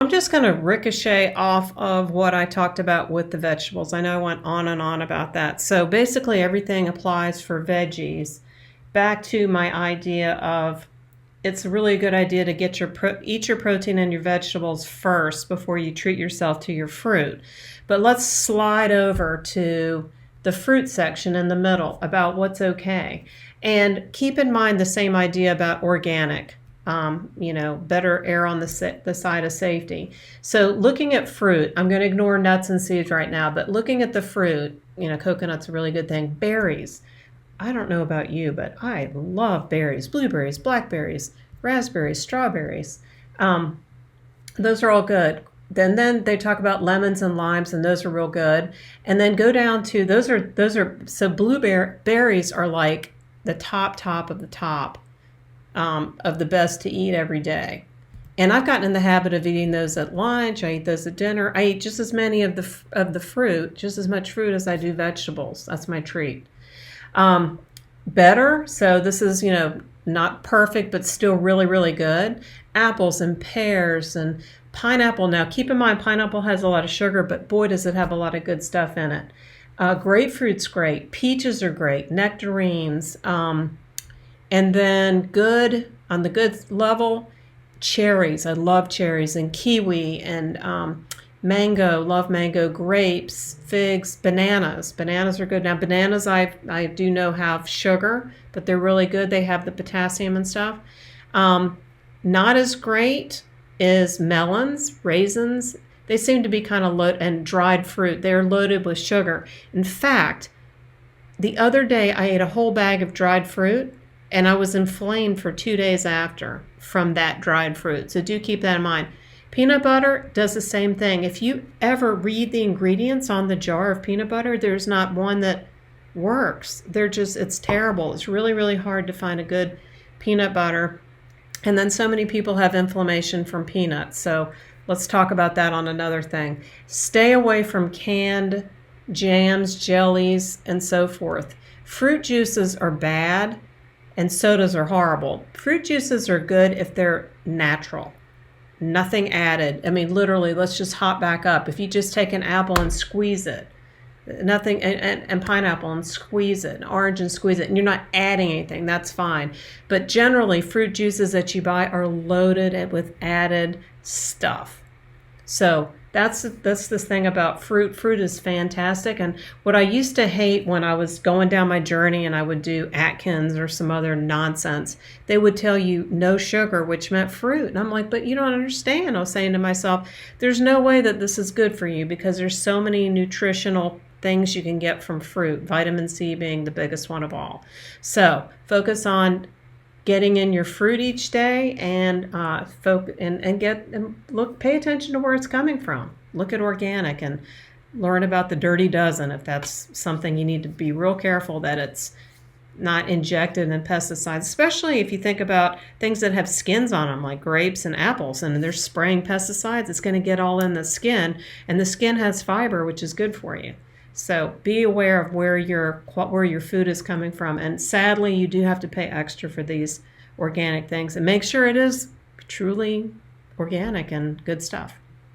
I'm just going to ricochet off of what I talked about with the vegetables. I know I went on and on about that. So basically, everything applies for veggies. Back to my idea of it's a really good idea to get eat your protein and your vegetables first before you treat yourself to your fruit. But let's slide over to the fruit section in the middle about what's okay. And keep in mind the same idea about organic. Better err on the side of safety. So looking at fruit, I'm going to ignore nuts and seeds right now, but looking at the fruit, coconut's a really good thing. Berries. I don't know about you, but I love berries, blueberries, blackberries, raspberries, strawberries. Those are all good. Then they talk about lemons and limes, and those are real good. And then go down to so blueberries are like the top of the top of the best to eat every day. And I've gotten in the habit of eating those at lunch. I eat those at dinner. I eat just as many of the fruit, just as much fruit as I do vegetables. That's my treat. Better. So this is, not perfect, but still really, really good. Apples and pears and pineapple. Now, keep in mind, pineapple has a lot of sugar, but boy, does it have a lot of good stuff in it. Grapefruit's great. Peaches are great. Nectarines. And then on the good level, cherries. I love cherries, and kiwi and mango, love mango, grapes, figs, bananas. Bananas are good. Now, bananas I do know have sugar, but they're really good. They have the potassium and stuff. Not as great is melons, raisins. They seem to be kind of loaded, and dried fruit. They're loaded with sugar. In fact, the other day I ate a whole bag of dried fruit, and I was inflamed for 2 days after from that dried fruit. So do keep that in mind. Peanut butter does the same thing. If you ever read the ingredients on the jar of peanut butter, there's not one that works. It's terrible. It's really, really hard to find a good peanut butter. And then so many people have inflammation from peanuts. So let's talk about that on another thing. Stay away from canned jams, jellies, and so forth. Fruit juices are bad, and sodas are horrible. Fruit juices are good if they're natural. Nothing added. I mean, literally, let's just hop back up. If you just take an apple and squeeze it, nothing, and pineapple and squeeze it, and orange and squeeze it, and you're not adding anything, that's fine. But generally, fruit juices that you buy are loaded with added stuff. So that's this thing about fruit. Fruit is fantastic. And what I used to hate when I was going down my journey and I would do Atkins or some other nonsense, they would tell you no sugar, which meant fruit. And I'm like, but you don't understand. I was saying to myself, there's no way that this is good for you because there's so many nutritional things you can get from fruit, vitamin C being the biggest one of all. So focus on getting in your fruit each day, and pay attention to where it's coming from. Look at organic and learn about the dirty dozen if that's something you need to be real careful that it's not injected in pesticides, especially if you think about things that have skins on them like grapes and apples, and they're spraying pesticides. It's going to get all in the skin, and the skin has fiber, which is good for you. So be aware of where your food is coming from. And sadly, you do have to pay extra for these organic things. And make sure it is truly organic and good stuff.